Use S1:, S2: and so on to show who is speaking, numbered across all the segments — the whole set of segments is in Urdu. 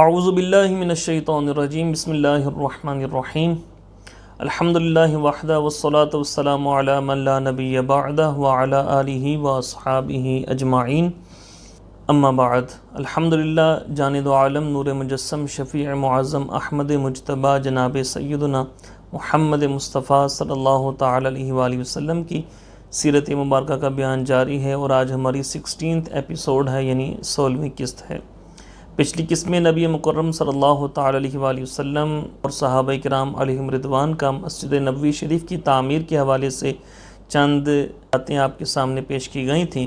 S1: اعوذ باللہ من الشیطان الرجیم بسم اللہ الرحمن الرحیم الحمدللہ وحدہ والصلاة والسلام علی من لا نبی بعدہ وعلی آلہ واصحابہ اجمعین اما بعد۔ الحمدللہ جانب عالم نور مجسم شفیع معظم احمد مجتبیٰ جناب سیدنا محمد مصطفیٰ صلی اللہ تعالی علیہ وآلہ وسلم کی سیرت مبارکہ کا بیان جاری ہے، اور آج ہماری 16th ایپیسوڈ ہے، یعنی 16ویں قسط ہے۔ پچھلی قسط میں نبی مکرم صلی اللہ تعالی علیہ وآلہ وسلم اور صحابہ کرام علیہم رضوان کا مسجد نبوی شریف کی تعمیر کے حوالے سے چند باتیں آپ کے سامنے پیش کی گئی تھیں۔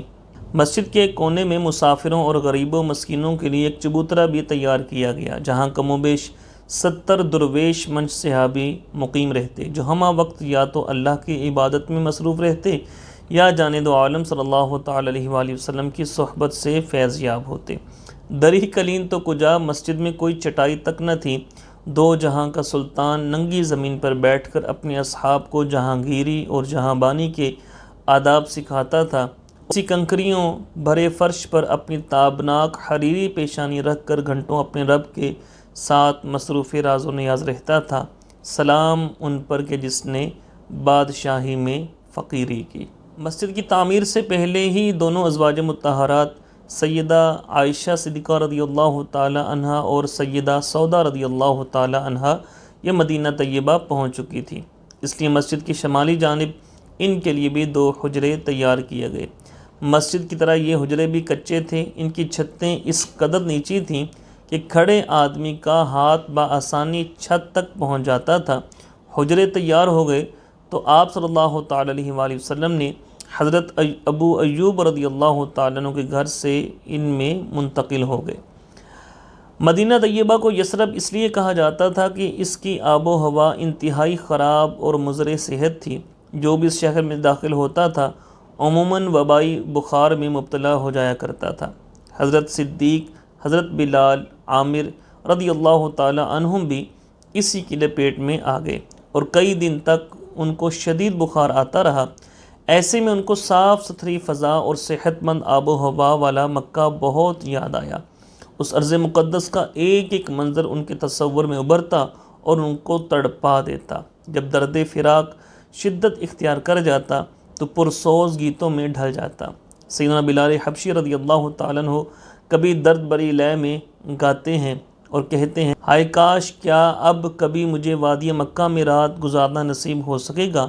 S1: مسجد کے کونے میں مسافروں اور غریبوں مسکینوں کے لیے ایک چبوترا بھی تیار کیا گیا، جہاں کم و بیش 70 درویش منچ صحابی مقیم رہتے، جو ہمہ وقت یا تو اللہ کی عبادت میں مصروف رہتے یا جانب عالم صلی اللہ تعالی علیہ وآلہ وسلم کی صحبت سے فیض یاب ہوتے۔ دری کلین تو کجا، مسجد میں کوئی چٹائی تک نہ تھی۔ دو جہاں کا سلطان ننگی زمین پر بیٹھ کر اپنے اصحاب کو جہانگیری اور جہاں بانی کے آداب سکھاتا تھا، اسی کنکریوں بھرے فرش پر اپنی تابناک حریری پیشانی رکھ کر گھنٹوں اپنے رب کے ساتھ مصروف راز و نیاز رہتا تھا۔ سلام ان پر کہ جس نے بادشاہی میں فقیری کی۔ مسجد کی تعمیر سے پہلے ہی دونوں ازواج مطہرات سیدہ عائشہ صدیقہ رضی اللہ تعالی عنہا اور سیدہ سودا رضی اللہ تعالی عنہا یہ مدینہ طیبہ پہنچ چکی تھی، اس لیے مسجد کی شمالی جانب ان کے لیے بھی 2 حجرے تیار کیے گئے۔ مسجد کی طرح یہ حجرے بھی کچے تھے، ان کی چھتیں اس قدر نیچی تھیں کہ کھڑے آدمی کا ہاتھ بآسانی چھت تک پہنچ جاتا تھا۔ حجرے تیار ہو گئے تو آپ صلی اللہ تعالی علیہ وآلہ وسلم نے حضرت ابو ایوب رضی اللہ تعالیٰ عنہ کے گھر سے ان میں منتقل ہو گئے۔ مدینہ طیبہ کو یثرب اس لیے کہا جاتا تھا کہ اس کی آب و ہوا انتہائی خراب اور مضر صحت تھی۔ جو بھی اس شہر میں داخل ہوتا تھا عموماً وبائی بخار میں مبتلا ہو جایا کرتا تھا۔ حضرت صدیق، حضرت بلال، عامر رضی اللہ تعالیٰ عنہم بھی اسی کی لپیٹ میں آ گئے، اور کئی دن تک ان کو شدید بخار آتا رہا۔ ایسے میں ان کو صاف ستھری فضا اور صحت مند آب و ہوا والا مکہ بہت یاد آیا۔ اس ارض مقدس کا ایک ایک منظر ان کے تصور میں ابھرتا اور ان کو تڑپا دیتا۔ جب درد فراق شدت اختیار کر جاتا تو پرسوز گیتوں میں ڈھل جاتا۔ سیدنا بلال حبشی رضی اللہ تعالیٰ عنہ کبھی درد بری لے میں گاتے ہیں اور کہتے ہیں، ہائے کاش کیا اب کبھی مجھے وادی مکہ میں رات گزارنا نصیب ہو سکے گا،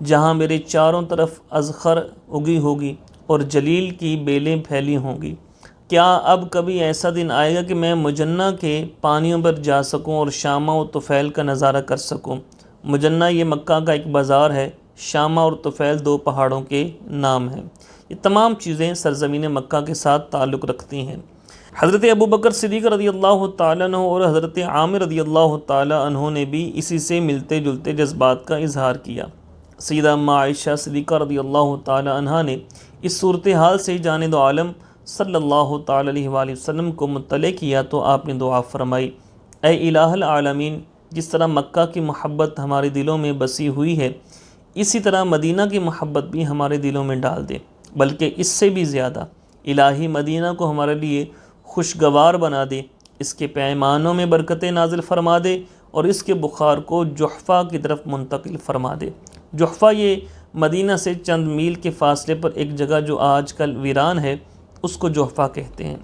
S1: جہاں میرے چاروں طرف اذخر اگی ہوگی اور جلیل کی بیلیں پھیلی ہوں گی۔ کیا اب کبھی ایسا دن آئے گا کہ میں مجنہ کے پانیوں پر جا سکوں اور شامہ و طفیل کا نظارہ کر سکوں۔ مجنہ یہ مکہ کا ایک بازار ہے، شامہ اور طفیل 2 پہاڑوں کے نام ہیں۔ یہ تمام چیزیں سرزمین مکہ کے ساتھ تعلق رکھتی ہیں۔ حضرت ابوبکر صدیق رضی اللہ تعالیٰ عنہ اور حضرت عامر رضی اللہ تعالیٰ عنہ نے بھی اسی سے ملتے جلتے جذبات کا اظہار کیا۔ سیدہ اماں عائشہ صدیقہ رضی اللہ تعالی عنہا نے اس صورتحال سے جانب عالم صلی اللہ تعالی علیہ وآلہ وسلم کو مطلع کیا تو آپ نے دعا فرمائی، اے الہ العالمین، جس طرح مکہ کی محبت ہمارے دلوں میں بسی ہوئی ہے، اسی طرح مدینہ کی محبت بھی ہمارے دلوں میں ڈال دے، بلکہ اس سے بھی زیادہ۔ الہی مدینہ کو ہمارے لیے خوشگوار بنا دے، اس کے پیمانوں میں برکتیں نازل فرما دے، اور اس کے بخار کو جحفہ کی طرف منتقل فرما دے۔ جحفہ یہ مدینہ سے چند میل کے فاصلے پر ایک جگہ جو آج کل ویران ہے، اس کو جحفہ کہتے ہیں۔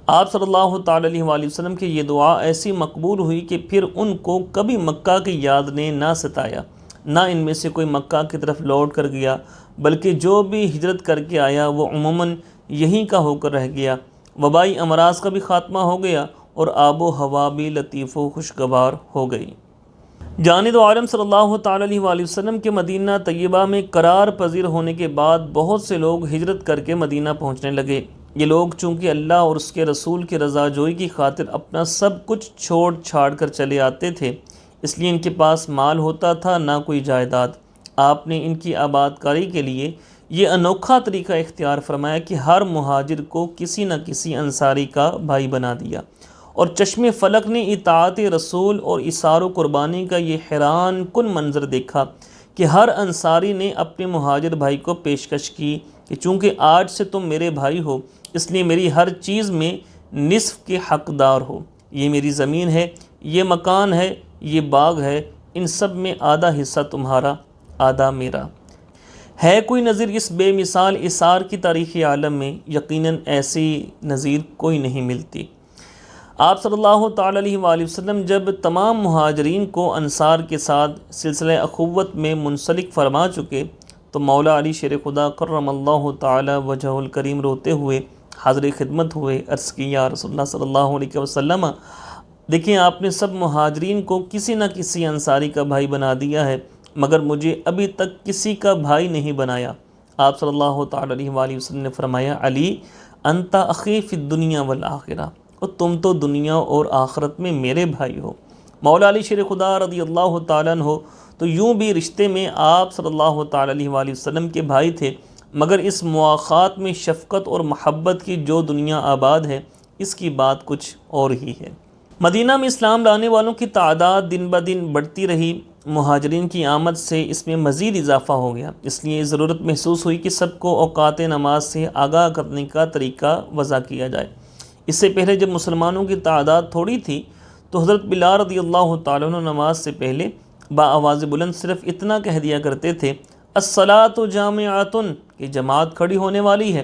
S1: آپ صلی اللہ تعالی علیہ وآلہ وسلم کی یہ دعا ایسی مقبول ہوئی کہ پھر ان کو کبھی مکہ کی یاد نے نہ ستایا، نہ ان میں سے کوئی مکہ کی طرف لوٹ کر گیا، بلکہ جو بھی ہجرت کر کے آیا وہ عموماً یہیں کا ہو کر رہ گیا۔ وبائی امراض کا بھی خاتمہ ہو گیا اور آب و ہوا بھی لطیف و خوشگوار ہو گئی۔ جانب عالم صلی اللہ تعالی علیہ وآلہ وسلم کے مدینہ طیبہ میں قرار پذیر ہونے کے بعد بہت سے لوگ ہجرت کر کے مدینہ پہنچنے لگے۔ یہ لوگ چونکہ اللہ اور اس کے رسول کی رضا جوئی کی خاطر اپنا سب کچھ چھوڑ چھاڑ کر چلے آتے تھے، اس لیے ان کے پاس مال ہوتا تھا نہ کوئی جائیداد۔ آپ نے ان کی آباد کاری کے لیے یہ انوکھا طریقہ اختیار فرمایا کہ ہر مہاجر کو کسی نہ کسی انصاری کا بھائی بنا دیا، اور چشم فلک نے اطاعت رسول اور اثار و قربانی کا یہ حیران کن منظر دیکھا کہ ہر انصاری نے اپنے مہاجر بھائی کو پیشکش کی کہ چونکہ آج سے تم میرے بھائی ہو، اس لیے میری ہر چیز میں نصف کے حقدار ہو، یہ میری زمین ہے، یہ مکان ہے، یہ باغ ہے، ان سب میں آدھا حصہ تمہارا، آدھا میرا۔ ہے کوئی نظیر اس بے مثال اثار کی تاریخ عالم میں؟ یقیناً ایسی نظیر کوئی نہیں ملتی۔ آپ صلی اللہ تعالیٰ علیہ وآلہ وسلم جب تمام مہاجرین کو انصار کے ساتھ سلسلہ اخوت میں منسلک فرما چکے تو مولا علی شیر خدا کرم اللہ تعالیٰ وجہ الکریم روتے ہوئے حاضر خدمت ہوئے، عرض کی یا رسول اللہ صلی اللہ علیہ وسلم، دیکھیں آپ نے سب مہاجرین کو کسی نہ کسی انصاری کا بھائی بنا دیا ہے، مگر مجھے ابھی تک کسی کا بھائی نہیں بنایا۔ آپ صلی اللہ تعالیٰ علیہ وآلہ وسلم نے فرمایا، علی انت اخی فی الدنیا والآخرہ، اور تم تو دنیا اور آخرت میں میرے بھائی ہو۔ مولا علی شیر خدا رضی اللہ تعالیٰ عنہ تو یوں بھی رشتے میں آپ صلی اللہ تعالیٰ علیہ وآلہ وسلم کے بھائی تھے، مگر اس مواخات میں شفقت اور محبت کی جو دنیا آباد ہے، اس کی بات کچھ اور ہی ہے۔ مدینہ میں اسلام لانے والوں کی تعداد دن بدن بڑھتی رہی، مہاجرین کی آمد سے اس میں مزید اضافہ ہو گیا، اس لیے ضرورت محسوس ہوئی کہ سب کو اوقات نماز سے آگاہ کرنے کا طریقہ وضع کیا جائے۔ اس سے پہلے جب مسلمانوں کی تعداد تھوڑی تھی تو حضرت بلال رضی اللہ تعالیٰ عنہ نماز سے پہلے بآواز بلند صرف اتنا کہہ دیا کرتے تھے، الصلاۃ جامعۃ، کہ جماعت کھڑی ہونے والی ہے۔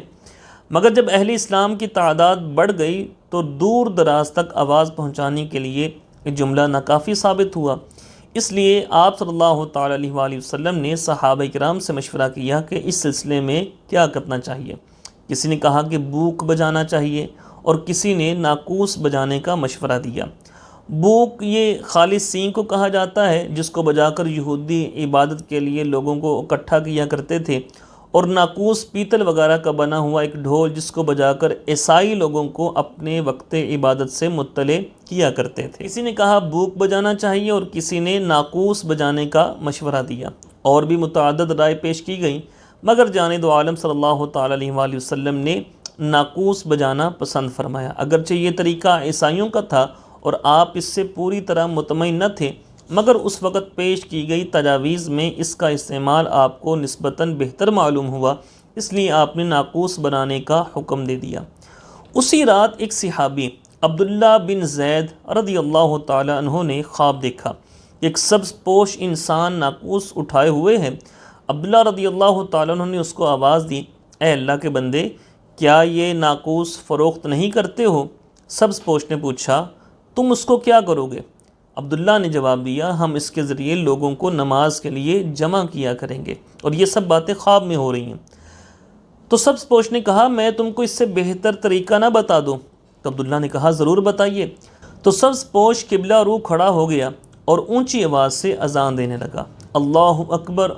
S1: مگر جب اہل اسلام کی تعداد بڑھ گئی تو دور دراز تک آواز پہنچانے کے لیے یہ جملہ ناکافی ثابت ہوا۔ اس لیے آپ صلی اللہ تعالیٰ علیہ وآلہ وسلم نے صحابہ کرام سے مشورہ کیا کہ اس سلسلے میں کیا کرنا چاہیے۔ کسی نے کہا کہ بوق بجانا چاہیے، اور کسی نے ناقوس بجانے کا مشورہ دیا۔ بوق یہ خالص سینگ کو کہا جاتا ہے، جس کو بجا کر یہودی عبادت کے لیے لوگوں کو اکٹھا کیا کرتے تھے، اور ناقوس پیتل وغیرہ کا بنا ہوا ایک ڈھول جس کو بجا کر عیسائی لوگوں کو اپنے وقت عبادت سے مطلع کیا کرتے تھے۔ کسی نے کہا بوق بجانا چاہیے اور کسی نے ناقوس بجانے کا مشورہ دیا، اور بھی متعدد رائے پیش کی گئیں، مگر جانب عالم صلی اللہ تعالیٰ علیہ وآلہ وسلم نے ناقوس بجانا پسند فرمایا۔ اگرچہ یہ طریقہ عیسائیوں کا تھا اور آپ اس سے پوری طرح مطمئن نہ تھے، مگر اس وقت پیش کی گئی تجاویز میں اس کا استعمال آپ کو نسبتاً بہتر معلوم ہوا، اس لیے آپ نے ناقوس بنانے کا حکم دے دیا۔ اسی رات ایک صحابی عبداللہ بن زید رضی اللہ تعالیٰ عنہ نے خواب دیکھا، ایک سبز پوش انسان ناقوس اٹھائے ہوئے ہے۔ عبداللہ رضی اللہ تعالیٰ عنہ نے اس کو آواز دی، اے اللہ کے بندے، کیا یہ ناقوس فروخت نہیں کرتے ہو؟ سبز پوش نے پوچھا، تم اس کو کیا کرو گے؟ عبداللہ نے جواب دیا، ہم اس کے ذریعے لوگوں کو نماز کے لیے جمع کیا کریں گے، اور یہ سب باتیں خواب میں ہو رہی ہیں۔ تو سبز پوش نے کہا، میں تم کو اس سے بہتر طریقہ نہ بتا دوں؟ تو عبداللہ نے کہا، ضرور بتائیے۔ تو سبز پوش قبلہ رو کھڑا ہو گیا اور اونچی آواز سے اذان دینے لگا، اللہ اکبر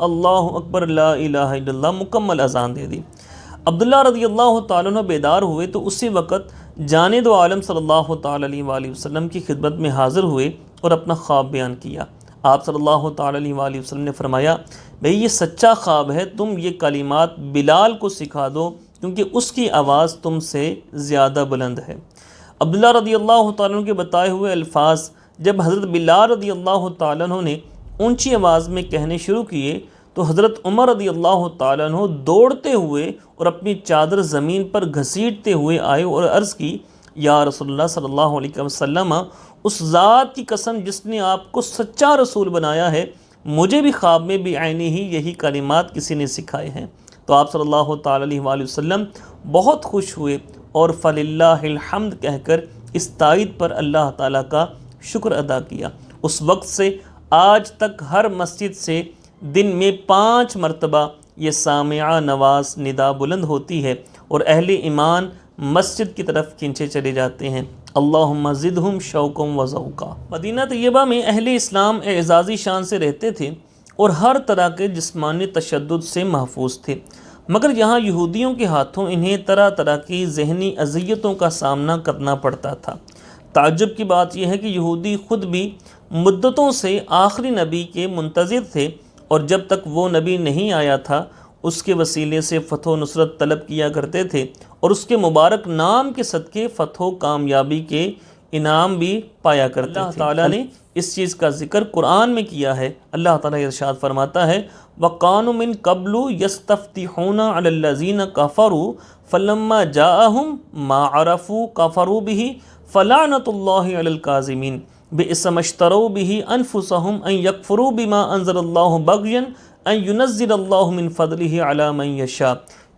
S1: لا الہ الا اللہ، مکمل اذان دے دی۔ عبداللہ رضی اللہ تعالیٰ عنہ بیدار ہوئے تو اسی وقت جانب عالم صلی اللہ تعالیٰ علیہ وآلہ وسلم کی خدمت میں حاضر ہوئے اور اپنا خواب بیان کیا۔ آپ صلی اللہ تعالیٰ علیہ وآلہ وسلم نے فرمایا، بھئی یہ سچا خواب ہے، تم یہ کلمات بلال کو سکھا دو کیونکہ اس کی آواز تم سے زیادہ بلند ہے۔ عبداللہ رضی اللہ تعالیٰ عنہ کے بتائے ہوئے الفاظ جب حضرت بلال رضی اللہ تعالیٰ عنہ نے اونچی آواز میں کہنے شروع کیے تو حضرت عمر رضی اللہ تعالیٰ عنہ دوڑتے ہوئے اور اپنی چادر زمین پر گھسیٹتے ہوئے آئے اور عرض کی، یا رسول اللہ صلی اللہ علیہ وسلم، اس ذات کی قسم جس نے آپ کو سچا رسول بنایا ہے، مجھے بھی خواب میں بعینی ہی یہی کلمات کسی نے سکھائے ہیں۔ تو آپ صلی اللہ تعالیٰ علیہ وآلہ وسلم بہت خوش ہوئے اور فللہ الحمد کہہ کر اس تائید پر اللہ تعالیٰ کا شکر ادا کیا۔ اس وقت سے آج تک ہر مسجد سے دن میں 5 مرتبہ یہ سامعہ نواز ندا بلند ہوتی ہے اور اہل ایمان مسجد کی طرف کھینچے چلے جاتے ہیں۔ اللہم زدہم شوقم و ذوقا۔ مدینہ طیبہ میں اہل اسلام اعزازی شان سے رہتے تھے اور ہر طرح کے جسمانی تشدد سے محفوظ تھے، مگر یہاں یہودیوں کے ہاتھوں انہیں طرح طرح کی ذہنی اذیتوں کا سامنا کرنا پڑتا تھا۔ تعجب کی بات یہ ہے کہ یہودی خود بھی مدتوں سے آخری نبی کے منتظر تھے، اور جب تک وہ نبی نہیں آیا تھا اس کے وسیلے سے فتح و نصرت طلب کیا کرتے تھے، اور اس کے مبارک نام کے صدقے فتح و کامیابی کے انعام بھی پایا کرتے تھے۔ اللہ تعالیٰ نے اس چیز کا ذکر قرآن میں کیا ہے۔ اللہ تعالیٰ ارشاد فرماتا ہے، وَقَانُوا مِن قَبْلُ يَسْتَفْتِحُونَ عَلَى الَّذِينَ كَفَرُوا فَلَمَّا جَاءَهُم مَّا عَرَفُوا كَفَرُوا بِهِ فلعنۃ اللہ علی الکاظمین بئس ما اشتروا به انفسهم ان یکفروا بما انزل اللہ بغیا ان ینزل اللہ من فضلہ علی من یشاء،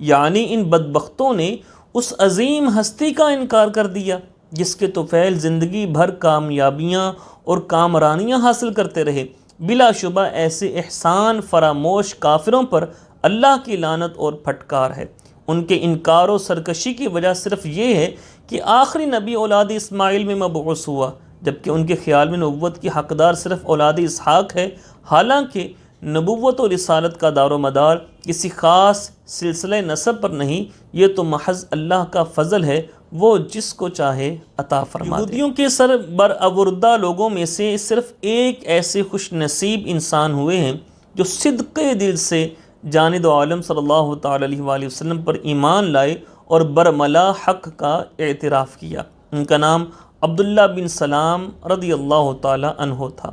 S1: یعنی ان بدبختوں نے اس عظیم ہستی کا انکار کر دیا جس کے طفیل زندگی بھر کامیابیاں اور کامرانیاں حاصل کرتے رہے۔ بلا شبہ ایسے احسان فراموش کافروں پر اللہ کی لعنت اور پھٹکار ہے۔ ان کے انکار و سرکشی کی وجہ صرف یہ ہے کہ آخری نبی اولاد اسماعیل میں مبعوث ہوا، جبکہ ان کے خیال میں نبوت کی حقدار صرف اولاد اسحاق ہے، حالانکہ نبوت و رسالت کا دار و مدار کسی خاص سلسلہ نسب پر نہیں، یہ تو محض اللہ کا فضل ہے، وہ جس کو چاہے عطا فرما دے۔ یہودیوں کے سربرآوردہ لوگوں میں سے صرف ایک ایسے خوش نصیب انسان ہوئے ہیں جو صدق دل سے جانب عالم صلی اللہ تعالی علیہ وآلہ وسلم پر ایمان لائے اور برملا حق کا اعتراف کیا۔ ان کا نام عبداللہ بن سلام رضی اللہ تعالی عنہ تھا،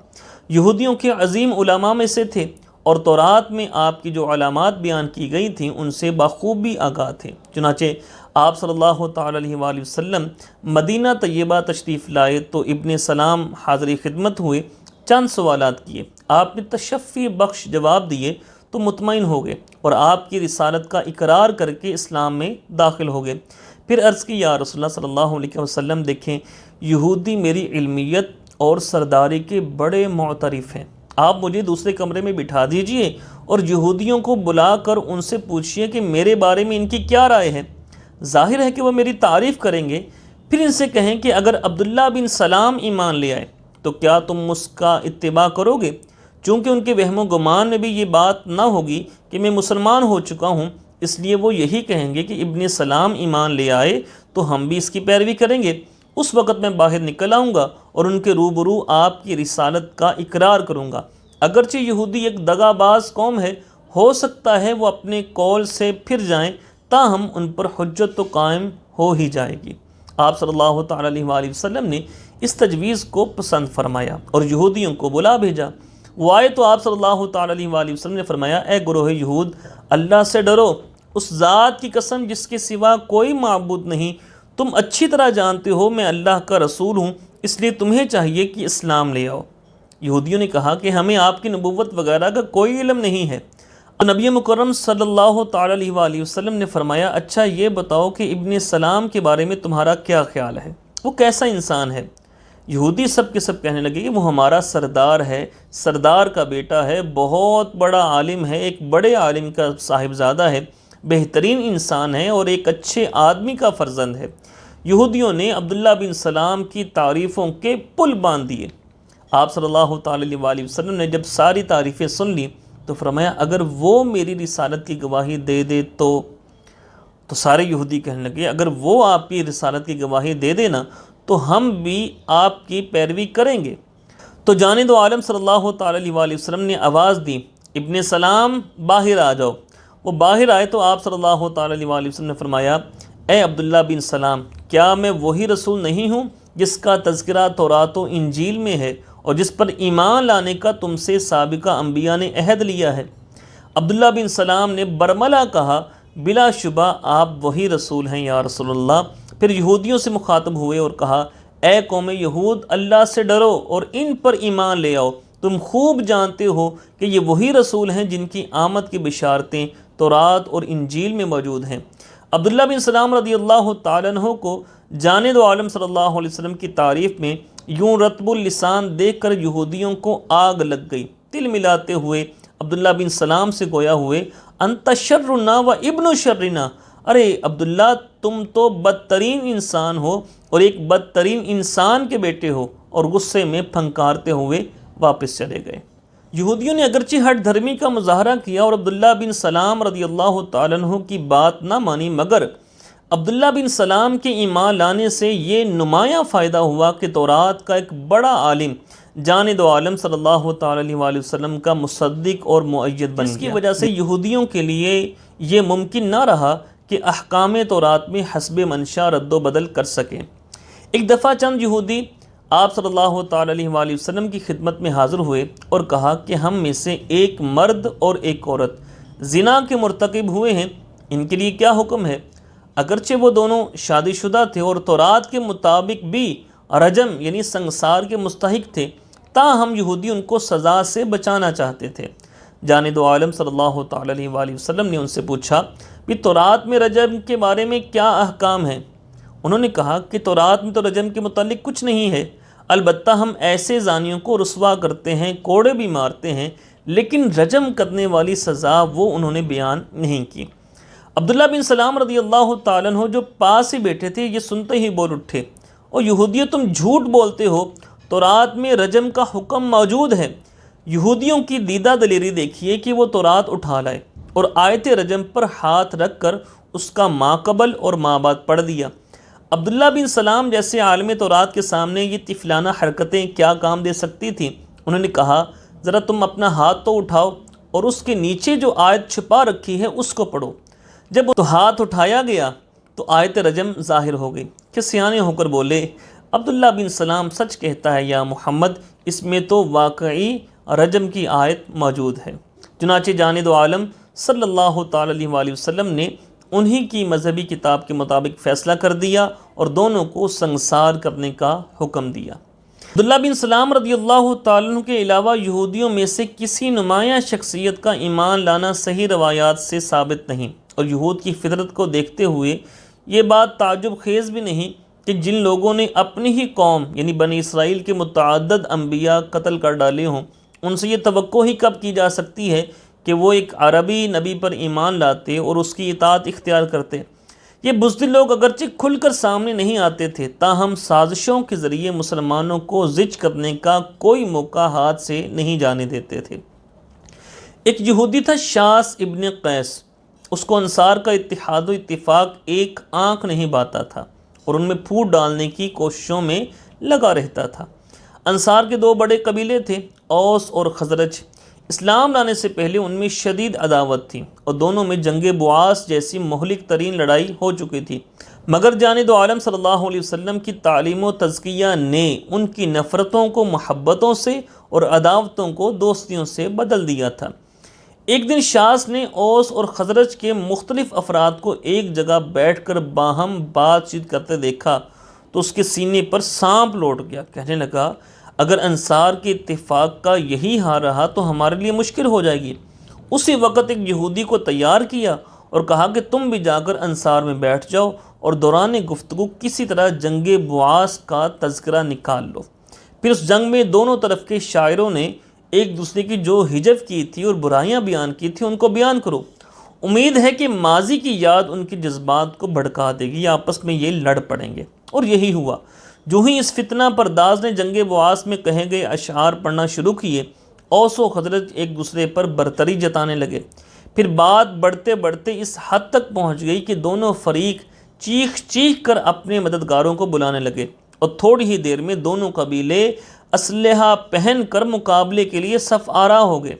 S1: یہودیوں کے عظیم علماء میں سے تھے اور تورات میں آپ کی جو علامات بیان کی گئی تھیں ان سے بخوبی آگاہ تھے۔ چنانچہ آپ صلی اللہ تعالی علیہ وآلہ وسلم مدینہ طیبہ تشریف لائے تو ابن سلام حاضر خدمت ہوئے، چند سوالات کیے، آپ نے تشفی بخش جواب دیے تو مطمئن ہو گئے اور آپ کی رسالت کا اقرار کر کے اسلام میں داخل ہو گئے۔ پھر عرض کی یا رسول اللہ صلی اللہ علیہ وسلم دیکھیں یہودی میری علمیت اور سرداری کے بڑے معترف ہیں، آپ مجھے دوسرے کمرے میں بٹھا دیجئے اور یہودیوں کو بلا کر ان سے پوچھئے کہ میرے بارے میں ان کی کیا رائے ہے، ظاہر ہے کہ وہ میری تعریف کریں گے۔ پھر ان سے کہیں کہ اگر عبداللہ بن سلام ایمان لے آئے تو کیا تم اس کا اتباع کرو گے؟ چونکہ ان کے وہم و گمان میں بھی یہ بات نہ ہوگی کہ میں مسلمان ہو چکا ہوں، اس لیے وہ یہی کہیں گے کہ ابن سلام ایمان لے آئے تو ہم بھی اس کی پیروی کریں گے۔ اس وقت میں باہر نکل آؤں گا اور ان کے روبرو آپ کی رسالت کا اقرار کروں گا۔ اگرچہ یہودی ایک دغا باز قوم ہے، ہو سکتا ہے وہ اپنے قول سے پھر جائیں، تاہم ان پر حجت تو قائم ہو ہی جائے گی۔ آپ صلی اللہ تعالی علیہ وآلہ وسلم نے اس تجویز کو پسند فرمایا اور یہودیوں کو بلا بھیجا۔ وہ آئے تو آپ صلی اللہ تعالی علیہ وآلہ وسلم نے فرمایا، اے گروہ یہود، اللہ سے ڈرو، اس ذات کی قسم جس کے سوا کوئی معبود نہیں، تم اچھی طرح جانتے ہو میں اللہ کا رسول ہوں، اس لیے تمہیں چاہیے کہ اسلام لے آؤ۔ یہودیوں نے کہا کہ ہمیں آپ کی نبوت وغیرہ کا کوئی علم نہیں ہے۔ نبی مکرم صلی اللہ تعالی علیہ وآلہ وسلم نے فرمایا، اچھا یہ بتاؤ کہ ابن سلام کے بارے میں تمہارا کیا خیال ہے، وہ کیسا انسان ہے؟ یہودی سب کے سب کہنے لگے کہ وہ ہمارا سردار ہے، سردار کا بیٹا ہے، بہت بڑا عالم ہے، ایک بڑے عالم کا صاحبزادہ ہے، بہترین انسان ہے اور ایک اچھے آدمی کا فرزند ہے۔ یہودیوں نے عبداللہ بن سلام کی تعریفوں کے پل باندھ دیے۔ آپ صلی اللہ تعالی علیہ وآلہ وسلم نے جب ساری تعریفیں سن لی تو فرمایا، اگر وہ میری رسالت کی گواہی دے دے تو سارے یہودی کہنے لگے، اگر وہ آپ کی رسالت کی گواہی دے دینا تو ہم بھی آپ کی پیروی کریں گے۔ تو جانب عالم صلی اللہ تعالی علیہ وآلہ وسلم نے آواز دی، ابن سلام باہر آ جاؤ۔ وہ باہر آئے تو آپ صلی اللہ تعالی علیہ وآلہ وسلم نے فرمایا، اے عبداللہ بن سلام، کیا میں وہی رسول نہیں ہوں جس کا تذکرہ تورات و انجیل میں ہے اور جس پر ایمان لانے کا تم سے سابقہ انبیاء نے عہد لیا ہے؟ عبداللہ بن سلام نے برملا کہا، بلا شبہ آپ وہی رسول ہیں یا رسول اللہ۔ پھر یہودیوں سے مخاطب ہوئے اور کہا، اے قوم یہود، اللہ سے ڈرو اور ان پر ایمان لے آؤ، تم خوب جانتے ہو کہ یہ وہی رسول ہیں جن کی آمد کی بشارتیں تورات اور انجیل میں موجود ہیں۔ عبداللہ بن سلام رضی اللہ تعالیٰ عنہ کو جانب عالم صلی اللہ علیہ وسلم کی تعریف میں یوں رطب اللسان دیکھ کر یہودیوں کو آگ لگ گئی۔ دل ملاتے ہوئے عبداللہ بن سلام سے گویا ہوئے، انت شرنا و ابن شرنا، ارے عبداللہ تم تو بدترین انسان ہو اور ایک بدترین انسان کے بیٹے ہو، اور غصے میں پھنکارتے ہوئے واپس چلے گئے۔ یہودیوں نے اگرچہ ہٹ دھرمی کا مظاہرہ کیا اور عبداللہ بن سلام رضی اللہ تعالیٰ عنہ کی بات نہ مانی، مگر عبداللہ بن سلام کے ایمان لانے سے یہ نمایاں فائدہ ہوا کہ تورات کا ایک بڑا عالم جانب عالم صلی اللہ تعالی علیہ وآلہ وسلم کا مصدق اور مؤید بن گیا، جس کی وجہ سے یہودیوں کے لیے یہ ممکن نہ رہا کہ احکام تورات میں حسب منشا رد و بدل کر سکیں۔ ایک دفعہ چند یہودی آپ صلی اللہ تعالی علیہ وآلہ وسلم کی خدمت میں حاضر ہوئے اور کہا کہ ہم میں سے ایک مرد اور ایک عورت زنا کے مرتکب ہوئے ہیں، ان کے لیے کیا حکم ہے؟ اگرچہ وہ دونوں شادی شدہ تھے اور تورات کے مطابق بھی رجم یعنی سنگسار کے مستحق تھے، تاہم یہودی ان کو سزا سے بچانا چاہتے تھے۔ جانب عالم صلی اللہ تعالی علیہ وآلہ وسلم نے ان سے پوچھا کہ تورات میں رجم کے بارے میں کیا احکام ہیں؟ انہوں نے کہا کہ تورات میں تو رجم کے متعلق کچھ نہیں ہے، البتہ ہم ایسے زانیوں کو رسوا کرتے ہیں، کوڑے بھی مارتے ہیں، لیکن رجم کرنے والی سزا وہ انہوں نے بیان نہیں کی۔ عبداللہ بن سلام رضی اللہ تعالیٰ عنہ جو پاس ہی بیٹھے تھے، یہ سنتے ہی بول اٹھے، اور یہودیوں تم جھوٹ بولتے ہو، تورات میں رجم کا حکم موجود ہے۔ یہودیوں کی دیدہ دلیری دیکھیے کہ وہ تورات اٹھا لائے اور آیت رجم پر ہاتھ رکھ کر اس کا ما قبل اور ما بعد پڑھ دیا۔ عبداللہ بن سلام جیسے عالم تورات کے سامنے یہ طفلانہ حرکتیں کیا کام دے سکتی تھیں؟ انہوں نے کہا ذرا تم اپنا ہاتھ تو اٹھاؤ اور اس کے نیچے جو آیت چھپا رکھی ہے اس کو پڑھو۔ جب تو ہاتھ اٹھایا گیا تو آیت رجم ظاہر ہو گئی کہ سیانے ہو کر بولے عبداللہ بن سلام سچ کہتا ہے یا محمد، اس میں تو واقعی رجم کی آیت موجود ہے۔ چنانچہ جانب عالم صلی اللہ تعالی علیہ وآلہ وسلم نے انہی کی مذہبی کتاب کے مطابق فیصلہ کر دیا اور دونوں کو سنگسار کرنے کا حکم دیا۔ عبداللہ بن سلام رضی اللہ تعالیٰ عنہ کے علاوہ یہودیوں میں سے کسی نمایاں شخصیت کا ایمان لانا صحیح روایات سے ثابت نہیں، اور یہود کی فطرت کو دیکھتے ہوئے یہ بات تعجب خیز بھی نہیں کہ جن لوگوں نے اپنی ہی قوم یعنی بنی اسرائیل کے متعدد انبیاء قتل کر ڈالے ہوں، ان سے یہ توقع ہی کب کی جا سکتی ہے کہ وہ ایک عربی نبی پر ایمان لاتے اور اس کی اطاعت اختیار کرتے۔ یہ بزدل لوگ اگرچہ کھل کر سامنے نہیں آتے تھے، تاہم سازشوں کے ذریعے مسلمانوں کو زج کرنے کا کوئی موقع ہاتھ سے نہیں جانے دیتے تھے۔ ایک یہودی تھا شاس ابن قیس، اس کو انصار کا اتحاد و اتفاق ایک آنکھ نہیں باتا تھا اور ان میں پھوٹ ڈالنے کی کوششوں میں لگا رہتا تھا۔ انصار کے دو بڑے قبیلے تھے، اوس اور خزرج۔ اسلام لانے سے پہلے ان میں شدید عداوت تھی اور دونوں میں جنگ بواس جیسی مہلک ترین لڑائی ہو چکی تھی، مگر جانب عالم صلی اللہ علیہ وسلم کی تعلیم و تزکیہ نے ان کی نفرتوں کو محبتوں سے اور عداوتوں کو دوستیوں سے بدل دیا تھا۔ ایک دن شاس نے اوس اور خزرج کے مختلف افراد کو ایک جگہ بیٹھ کر باہم بات چیت کرتے دیکھا تو اس کے سینے پر سانپ لوٹ گیا۔ کہنے لگا اگر انصار کے اتفاق کا یہی حال رہا تو ہمارے لیے مشکل ہو جائے گی۔ اسی وقت ایک یہودی کو تیار کیا اور کہا کہ تم بھی جا کر انصار میں بیٹھ جاؤ اور دوران گفتگو کسی طرح جنگ بواس کا تذکرہ نکال لو۔ پھر اس جنگ میں دونوں طرف کے شاعروں نے ایک دوسرے کی جو ہجف کی تھی اور برائیاں بیان کی تھی ان کو بیان کرو، امید ہے کہ ماضی کی یاد ان کے جذبات کو بھڑکا دے گی، آپس میں یہ لڑ پڑیں گے۔ اور یہی ہوا۔ جو ہی اس فتنہ پرداز نے جنگ بواس میں کہے گئے اشعار پڑھنا شروع کیے، اوس و خزرج ایک دوسرے پر برتری جتانے لگے۔ پھر بات بڑھتے بڑھتے اس حد تک پہنچ گئی کہ دونوں فریق چیخ چیخ کر اپنے مددگاروں کو بلانے لگے اور تھوڑی ہی دیر میں دونوں قبیلے اسلحہ پہن کر مقابلے کے لیے صف آرا ہو گئے۔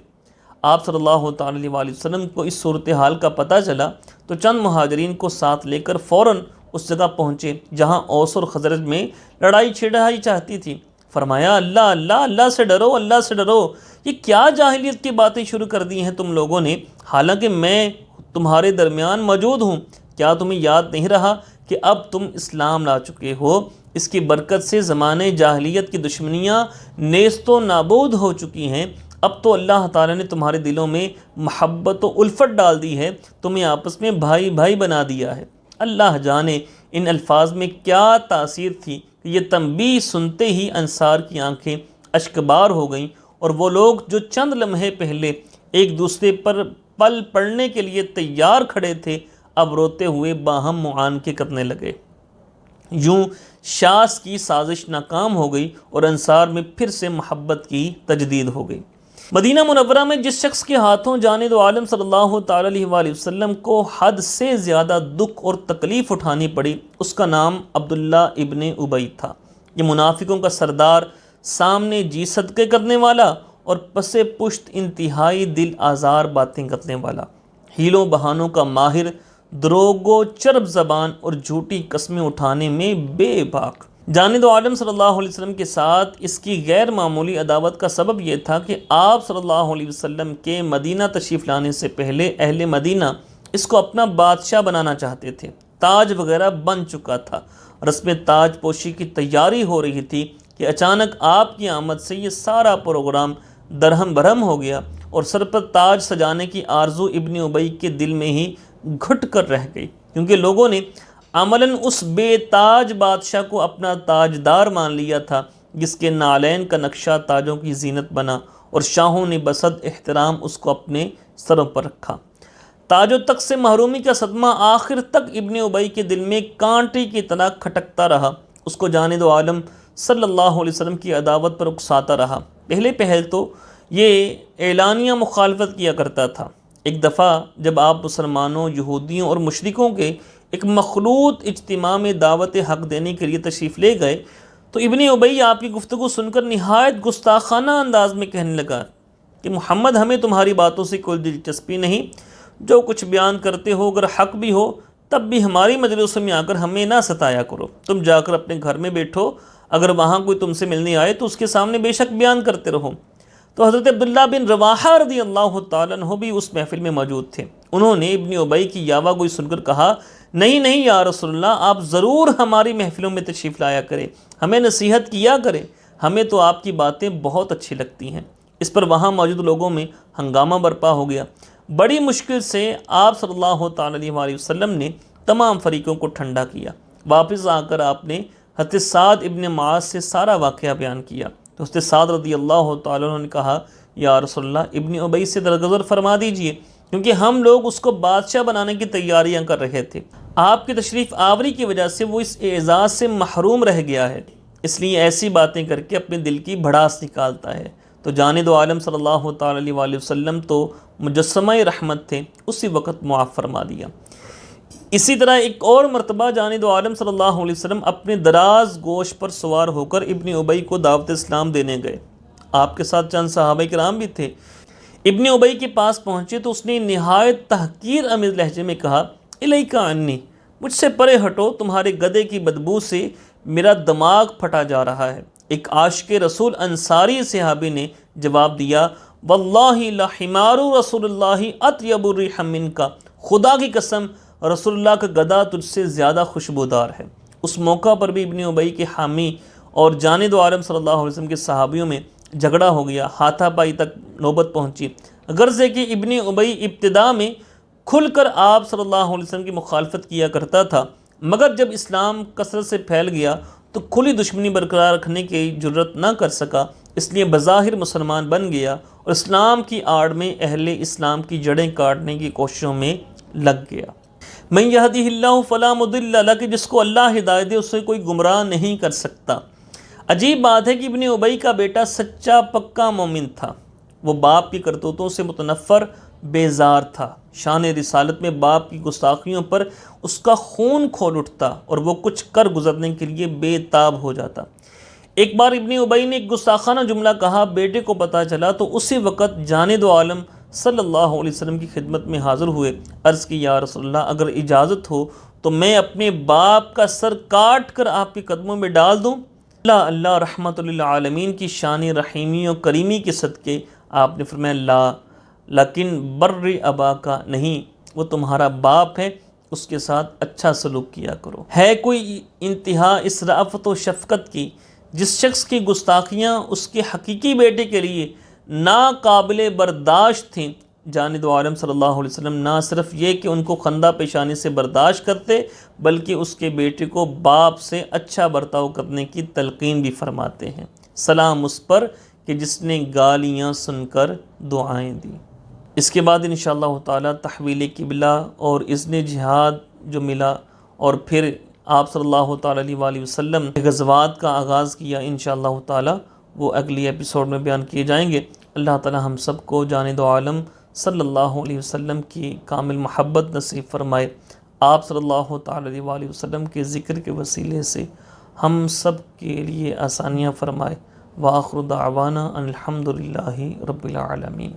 S1: آپ صلی اللہ تعالی علیہ وآلہ وسلم کو اس صورتحال کا پتہ چلا تو چند مہاجرین کو ساتھ لے کر فوراً اس جگہ پہنچے جہاں اوس اور خزرج میں لڑائی چھڑائی چاہتی تھی۔ فرمایا اللہ اللہ اللہ سے ڈرو، اللہ سے ڈرو، یہ کیا جاہلیت کی باتیں شروع کر دی ہیں تم لوگوں نے، حالانکہ میں تمہارے درمیان موجود ہوں۔ کیا تمہیں یاد نہیں رہا کہ اب تم اسلام لا چکے ہو؟ اس کی برکت سے زمانے جاہلیت کی دشمنیاں نیست و نابود ہو چکی ہیں۔ اب تو اللہ تعالیٰ نے تمہارے دلوں میں محبت و الفت ڈال دی ہے، تمہیں آپس میں بھائی بھائی بنا دیا ہے۔ اللہ جانے ان الفاظ میں کیا تاثیر تھی کہ یہ تنبیہ سنتے ہی انصار کی آنکھیں اشکبار ہو گئیں، اور وہ لوگ جو چند لمحے پہلے ایک دوسرے پر پل پڑنے کے لیے تیار کھڑے تھے اب روتے ہوئے باہم معانقے کرنے لگے۔ یوں شاس کی سازش ناکام ہو گئی اور انصار میں پھر سے محبت کی تجدید ہو گئی۔ مدینہ منورہ میں جس شخص کے ہاتھوں جانب عالم صلی اللہ تعالی علیہ وآلہ وسلم کو حد سے زیادہ دکھ اور تکلیف اٹھانی پڑی، اس کا نام عبداللہ ابن ابی تھا۔ یہ منافقوں کا سردار، سامنے جی صدقے کرنے والا اور پس پشت انتہائی دل آزار باتیں کرنے والا، ہیلوں بہانوں کا ماہر، دروغ و چرب زبان اور جھوٹی قسمیں اٹھانے میں بے باک۔ جانب عالم صلی اللہ علیہ وسلم کے ساتھ اس کی غیر معمولی عداوت کا سبب یہ تھا کہ آپ صلی اللہ علیہ وسلم کے مدینہ تشریف لانے سے پہلے اہل مدینہ اس کو اپنا بادشاہ بنانا چاہتے تھے۔ تاج وغیرہ بن چکا تھا، رسم تاج پوشی کی تیاری ہو رہی تھی کہ اچانک آپ کی آمد سے یہ سارا پروگرام درہم برہم ہو گیا اور سر پر تاج سجانے کی آرزو ابن ابی کے دل میں ہی گھٹ کر رہ گئی، کیونکہ لوگوں نے عملاً اس بے تاج بادشاہ کو اپنا تاجدار مان لیا تھا جس کے نالین کا نقشہ تاجوں کی زینت بنا، اور شاہوں نے بصد احترام اس کو اپنے سروں پر رکھا۔ تاج و تخت سے محرومی کا صدمہ آخر تک ابن ابی کے دل میں کانٹے کی طرح کھٹکتا رہا، اس کو جانب عالم صلی اللہ علیہ وسلم کی عداوت پر اکساتا رہا۔ پہلے پہل تو یہ اعلانیہ مخالفت کیا کرتا تھا۔ ایک دفعہ جب آپ مسلمانوں، یہودیوں اور مشرکوں کے ایک مخلوط اجتماع میں دعوت حق دینے کے لیے تشریف لے گئے تو ابن ابی آپ کی گفتگو سن کر نہایت گستاخانہ انداز میں کہنے لگا کہ محمد، ہمیں تمہاری باتوں سے کوئی دلچسپی نہیں، جو کچھ بیان کرتے ہو اگر حق بھی ہو تب بھی ہماری مجلسوں میں آ کر ہمیں نہ ستایا کرو، تم جا کر اپنے گھر میں بیٹھو، اگر وہاں کوئی تم سے ملنے آئے تو اس کے سامنے بے شک بیان کرتے رہو۔ تو حضرت عبداللہ بن رواحہ رضی اللہ تعالیٰ عنہ بھی اس محفل میں موجود تھے۔ انہوں نے ابن ابی کی یاوہ گوئی سن کر کہا، نہیں نہیں یا رسول اللہ، آپ ضرور ہماری محفلوں میں تشریف لایا کریں، ہمیں نصیحت کیا کریں، ہمیں تو آپ کی باتیں بہت اچھی لگتی ہیں۔ اس پر وہاں موجود لوگوں میں ہنگامہ برپا ہو گیا۔ بڑی مشکل سے آپ صلی اللہ تعالیٰ علیہ وسلم نے تمام فریقوں کو ٹھنڈا کیا۔ واپس آ کر آپ نے حضرت سعد ابن معاذ سے سارا واقعہ بیان کیا تو حضرت سعد رضی اللہ تعالیٰ عنہ نے کہا، یا رسول اللہ، ابن ابی سے درگزر فرما دیجئے، کیونکہ ہم لوگ اس کو بادشاہ بنانے کی تیاریاں کر رہے تھے۔ آپ کی تشریف آوری کی وجہ سے وہ اس اعزاز سے محروم رہ گیا ہے، اس لیے ایسی باتیں کر کے اپنے دل کی بھڑاس نکالتا ہے۔ تو جانب عالم صلی اللہ تعالیٰ علیہ وسلم تو مجسمہ رحمت تھے، اسی وقت معاف فرما دیا۔ اسی طرح ایک اور مرتبہ جانب عالم صلی اللہ علیہ وسلم اپنے دراز گوش پر سوار ہو کر ابن ابی کو دعوت اسلام دینے گئے۔ آپ کے ساتھ چند صحابہ کرام بھی تھے۔ ابن ابی کے پاس پہنچے تو اس نے نہایت تحقیر آمیز لہجے میں کہا، الیک عنی، مجھ سے پرے ہٹو، تمہارے گدے کی بدبو سے میرا دماغ پھٹا جا رہا ہے۔ ایک عاشق رسول انصاری صحابی نے جواب دیا، واللہ لحمار رسول اللہ اطیب الریح منک، خدا کی قسم رسول اللہ کا گدا تجھ سے زیادہ خوشبودار ہے۔ اس موقع پر بھی ابن ابی کے حامی اور جانب عالم صلی اللہ علیہ وسلم کے صحابیوں میں جھگڑا ہو گیا، ہاتھا پائی تک نوبت پہنچی، غرض ہے کہ ابن ابی ابتدا میں کھل کر آپ صلی اللہ علیہ وسلم کی مخالفت کیا کرتا تھا، مگر جب اسلام کثرت سے پھیل گیا تو کھلی دشمنی برقرار رکھنے کی جرت نہ کر سکا، اس لیے بظاہر مسلمان بن گیا اور اسلام کی آڑ میں اہل اسلام کی جڑیں کاٹنے کی کوششوں میں لگ گیا۔ من یہدہ اللہ فلا مضل لہ، کہ جس کو اللہ ہدایت دے اسے کوئی گمراہ نہیں کر سکتا۔ عجیب بات ہے کہ ابن ابی کا بیٹا سچا پکا مومن تھا، وہ باپ کی کرتوتوں سے متنفر بیزار تھا۔ شان رسالت میں باپ کی گستاخیوں پر اس کا خون کھول اٹھتا اور وہ کچھ کر گزرنے کے لیے بے تاب ہو جاتا۔ ایک بار ابن ابی نے ایک گستاخانہ جملہ کہا، بیٹے کو پتہ چلا تو اسی وقت جانب عالم صلی اللہ علیہ وسلم کی خدمت میں حاضر ہوئے۔ عرض کی، یا رسول اللہ، اگر اجازت ہو تو میں اپنے باپ کا سر کاٹ کر آپ کے قدموں میں ڈال دوں؟ اللہ رحمت للعالمین کی شان رحیمی و کریمی کے صدقے آپ نے فرمایا، لا، لیکن بر ابا کا نہیں، وہ تمہارا باپ ہے، اس کے ساتھ اچھا سلوک کیا کرو۔ ہے کوئی انتہا اس رأفت و شفقت کی جس شخص کی گستاخیاں اس کے حقیقی بیٹے کے لیے ناقابل برداشت تھیں؟ جانب عالم صلی اللہ علیہ وسلم نہ صرف یہ کہ ان کو خندہ پیشانی سے برداشت کرتے بلکہ اس کے بیٹے کو باپ سے اچھا برتاؤ کرنے کی تلقین بھی فرماتے ہیں۔ سلام اس پر کہ جس نے گالیاں سن کر دعائیں دی۔ اس کے بعد انشاءاللہ تعالیٰ تحویل قبلہ اور اذن جہاد جو ملا، اور پھر آپ صلی اللہ تعالیٰ علیہ وسلم نے غزوات کا آغاز کیا، انشاءاللہ تعالیٰ وہ اگلی ایپیسوڈ میں بیان کیے جائیں گے۔ اللہ تعالیٰ ہم سب کو جانب عالم صلی اللہ علیہ وسلم کی کامل محبت نصیب فرمائے۔ آپ صلی اللہ تعالیٰ علیہ وسلم کے ذکر کے وسیلے سے ہم سب کے لیے آسانیاں فرمائے۔ وآخر دعوانا ان الحمد للہ رب العالمین۔